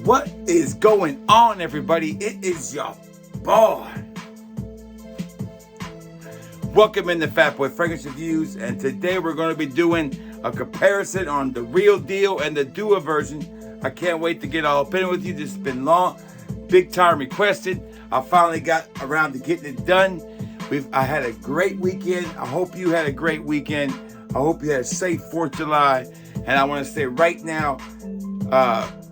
What is going on, everybody? It is your boy. Welcome into Fat Boy Fragrance Reviews, and today we're going to be doing a comparison on the real deal and the Dua version. I can't wait to get all up in with you. This has been long, big time requested. I finally got around to getting it done. I had a great weekend. I hope you had a great weekend. I hope you had a safe 4th of July. And I want to say right now,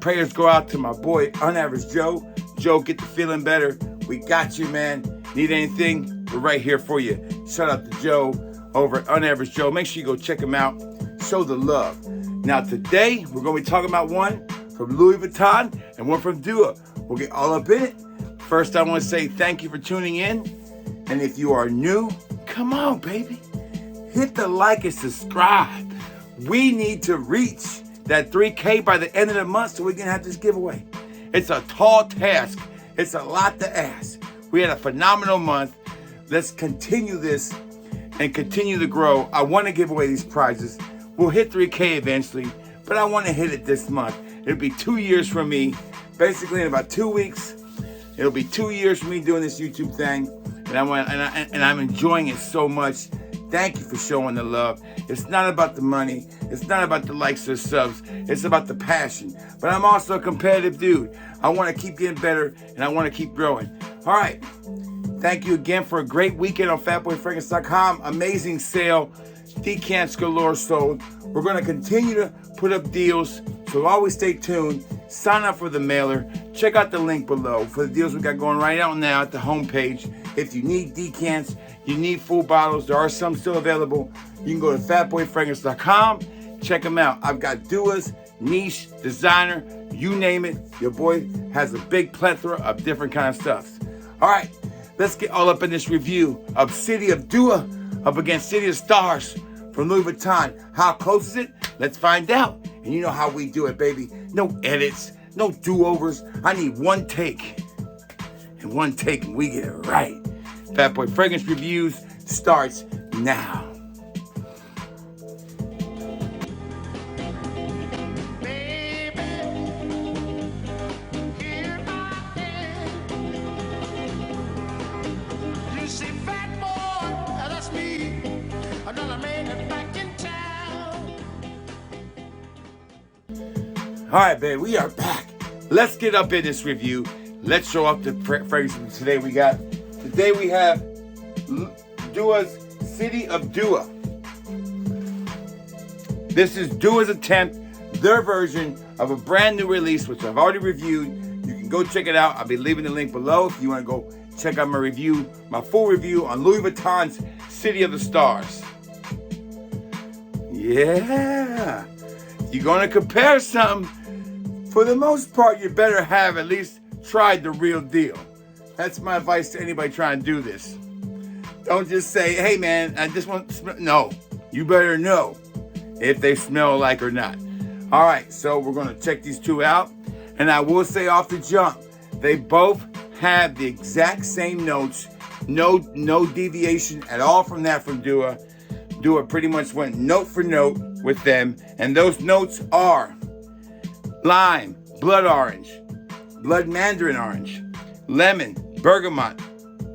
prayers go out to my boy, Unaverage Joe. Joe, get the feeling better. We got you, man. Need anything? We're right here for you. Shout out to Joe over at Unaverage Joe. Make sure you go check him out. Show the love. Now today, we're going to be talking about one from Louis Vuitton and one from Dua. We'll get all up in it. First, I want to say thank you for tuning in. And if you are new, come on, baby. Hit the like and subscribe. We need to reach that 3K by the end of the month so we can have this giveaway. It's a tall task. It's a lot to ask. We had a phenomenal month. Let's continue this and continue to grow. I want to give away these prizes. We'll hit 3K eventually, but I want to hit it this month. It'll be 2 years from me. Basically, in about 2 weeks, it'll be 2 years from me doing this YouTube thing, and I'm enjoying it so much. Thank you for showing the love. It's not about the money. It's not about the likes or subs. It's about the passion. But I'm also a competitive dude. I want to keep getting better, and I want to keep growing. All right. Thank you again for a great weekend on FatBoyFragrance.com. Amazing sale. Decants galore sold. We're going to continue to put up deals, so always stay tuned. Sign up for the mailer. Check out the link below for the deals we got going right out now at the homepage. If you need decants, you need full bottles, there are some still available. You can go to FatBoyFragrance.com. Check them out. I've got Duas, niche, designer, you name it. Your boy has a big plethora of different kind of stuff. All right, let's get all up in this review of City of Dua up against City of Stars from Louis Vuitton. How close is it? Let's find out. And you know how we do it, baby. No edits, no do-overs. I need one take. And one take and we get it right. Fat Boy Fragrance Reviews starts now. All right, baby, we are back. Let's get up in this review. Let's show off the fragrances today we got. Today we have Dua's City of Dua. This is Dua's attempt, their version of a brand new release, which I've already reviewed. You can go check it out. I'll be leaving the link below if you want to go check out my review, my full review on Louis Vuitton's City of the Stars. Yeah. You're going to compare something. For the most part, you better have at least tried the real deal. That's my advice to anybody trying to do this. Don't just say, hey man, I just want to smell. No, you better know if they smell alike or not. All right, so we're going to check these two out. And I will say off the jump, they both have the exact same notes. No deviation at all from that from Dua. Dua pretty much went note for note with them. And those notes are lime, blood orange, blood mandarin orange, lemon, bergamot,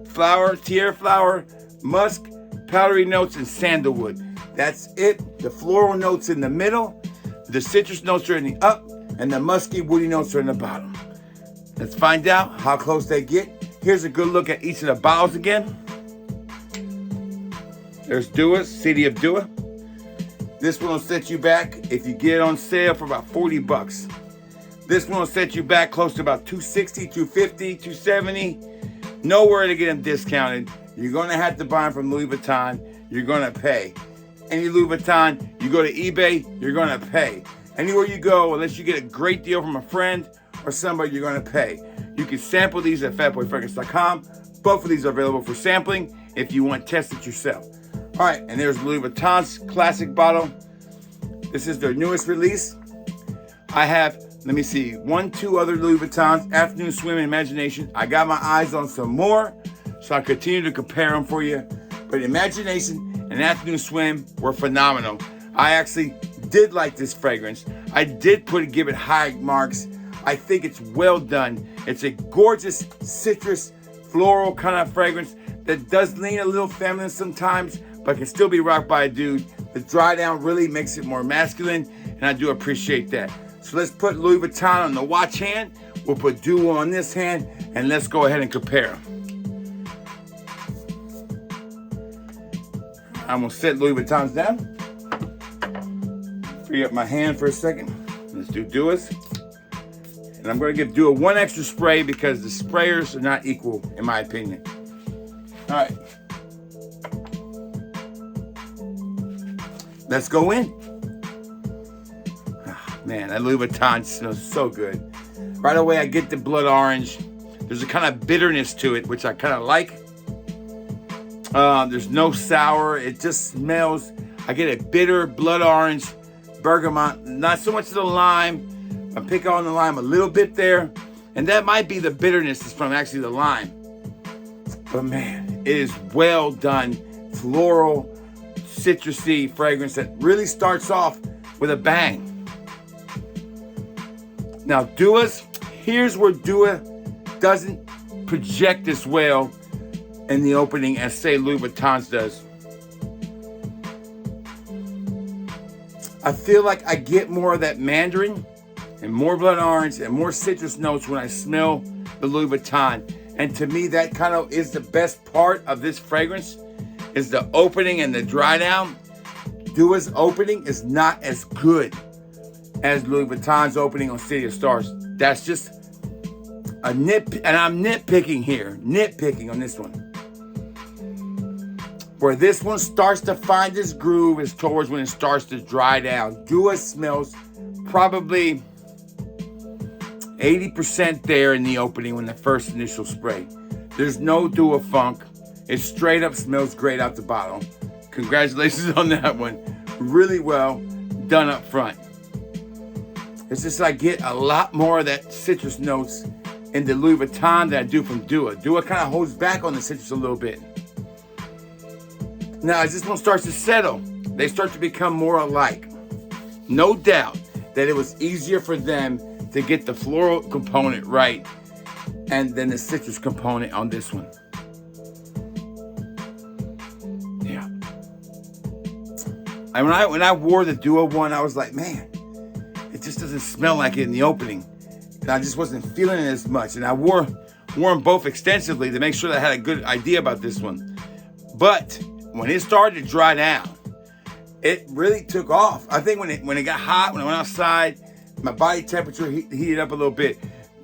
flower, tiara flower, musk, powdery notes, and sandalwood. That's it. The floral notes in the middle, the citrus notes are in the up, and the musky, woody notes are in the bottom. Let's find out how close they get. Here's a good look at each of the bottles again. There's Dua's City of Dua. This one will set you back, if you get it on sale, for about 40 bucks. This one will set you back close to about 260, 250, 270. Nowhere to get them discounted. You're going to have to buy them from Louis Vuitton. You're going to pay. Any Louis Vuitton, you go to eBay, you're going to pay. Anywhere you go, unless you get a great deal from a friend or somebody, you're going to pay. You can sample these at FatBoyFragrance.com. Both of these are available for sampling if you want to test it yourself. All right, and there's Louis Vuitton's classic bottle. This is their newest release. I have, let me see, 2 other Louis Vuittons, Afternoon Swim and Imagination. I got my eyes on some more, so I'll continue to compare them for you. But Imagination and Afternoon Swim were phenomenal. I actually did like this fragrance. I did give it high marks. I think it's well done. It's a gorgeous citrus, floral kind of fragrance that does lean a little feminine sometimes, but can still be rocked by a dude. The dry down really makes it more masculine, and I do appreciate that. So let's put Louis Vuitton on the watch hand. We'll put Duo on this hand, and let's go ahead and compare them. I'm gonna set Louis Vuittons down. Free up my hand for a second. Let's do Duos. And I'm gonna give Duo one extra spray because the sprayers are not equal, in my opinion. All right. Let's go in. Oh, man, that Louis Vuitton smells so good. Right away, I get the blood orange. There's a kind of bitterness to it, which I kind of like. There's no sour. It just smells. I get a bitter blood orange, bergamot. Not so much of the lime. I pick on the lime a little bit there. And that might be the bitterness is from actually the lime. But man, it is well done. Floral, citrusy fragrance that really starts off with a bang. Now, Duas, here's where Dua doesn't project as well in the opening as, say, Louis Vuitton's does. I feel like I get more of that mandarin and more blood orange and more citrus notes when I smell the Louis Vuitton. And to me, that kind of is the best part of this fragrance, is the opening and the dry down. Dua's opening is not as good as Louis Vuitton's opening on City of Stars. That's just a nitpick, and I'm nitpicking here. Nitpicking on this one. Where this one starts to find its groove is towards when it starts to dry down. Dua smells probably 80% there in the opening when the first initial spray. There's no Dua funk. It straight up smells great out the bottle. Congratulations on that one. Really well done up front. It's just I get a lot more of that citrus notes in the Louis Vuitton than I do from Dua. Dua kind of holds back on the citrus a little bit. Now, as this one starts to settle, they start to become more alike. No doubt that it was easier for them to get the floral component right and then the citrus component on this one. Yeah. And when I wore the Duo one, I was like, man, it just doesn't smell like it in the opening. And I just wasn't feeling it as much. And I wore them both extensively to make sure that I had a good idea about this one. But when it started to dry down, it really took off. I think when it got hot, when I went outside, my body temperature heated up a little bit.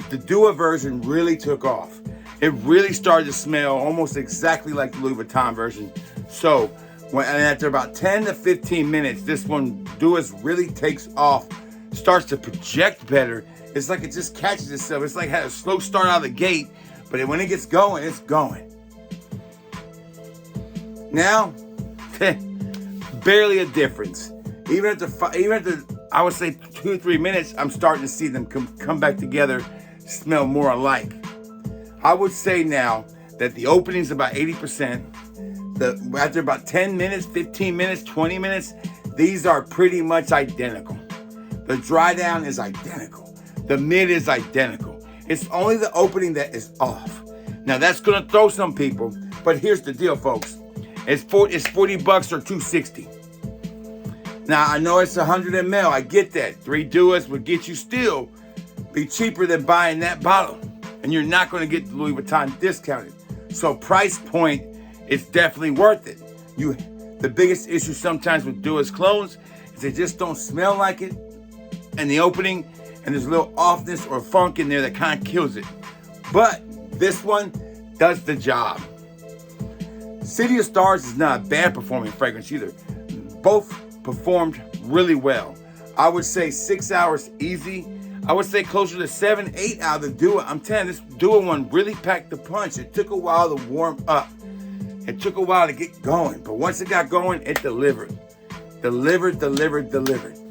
The Dua version really took off. It really started to smell almost exactly like the Louis Vuitton version. So, after about 10 to 15 minutes, this one, Dua's really takes off, starts to project better. It's like it just catches itself. It's like it had a slow start out of the gate, but when it gets going, it's going. Now, barely a difference. Even at the I would say 2 or 3 minutes, I'm starting to see them come back together, smell more alike. I would say now that the opening is about 80%. After about 10 minutes, 15 minutes, 20 minutes, these are pretty much identical. The dry down is identical. The mid is identical. It's only the opening that is off. Now that's gonna throw some people, but here's the deal, folks. It's $40 or $260. Now I know it's 100 ml. I get that. 3 Duas would get you still be cheaper than buying that bottle, and you're not going to get the Louis Vuitton discounted. So price point, it's definitely worth it. The biggest issue sometimes with Duas clones is they just don't smell like it in the opening, and there's a little offness or funk in there that kind of kills it. But this one does the job. City of Stars is not a bad performing fragrance either. Both performed really well. I would say 6 hours easy. I would say closer to 7, 8 out of the Dua. I'm telling you, this Dua one really packed the punch. It took a while to warm up. It took a while to get going. But once it got going, it delivered. Delivered.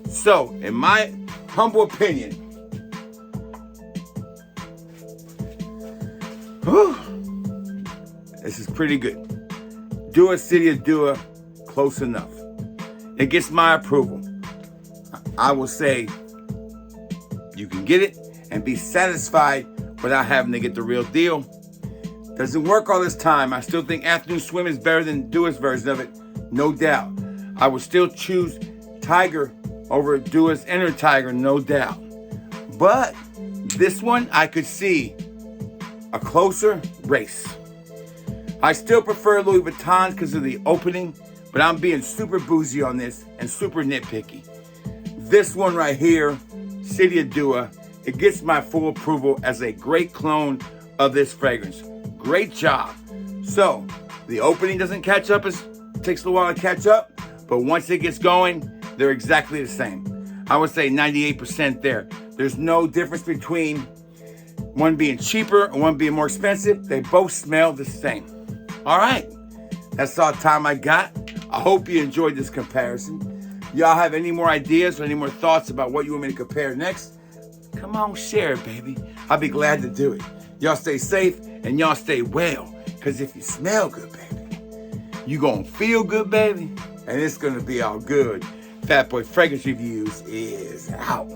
So, in my humble opinion, this is pretty good. Dua City of Dua, close enough. It gets my approval. I will say you can get it and and be satisfied without having to get the real deal. Doesn't work all this time. I still think Afternoon Swim is better than Dua's version of it, no doubt. I would still choose Tiger over Dua's Inner Tiger, no doubt. But this one, I could see a closer race. I still prefer Louis Vuitton because of the opening, but I'm being super bougie on this and super nitpicky. This one right here, City of Dua, it gets my full approval as a great clone of this fragrance. Great job. So, the opening doesn't catch up, it takes a little while to catch up, but once it gets going, they're exactly the same. I would say 98% there. There's no difference between one being cheaper and one being more expensive. They both smell the same. All right, that's all the time I got. I hope you enjoyed this comparison. Y'all have any more ideas or any more thoughts about what you want me to compare next? Come on, share it, baby. I'll be glad to do it. Y'all stay safe and y'all stay well. Because if you smell good, baby, you gonna feel good, baby. And it's gonna be all good. Fat Boy Fragrance Reviews is out.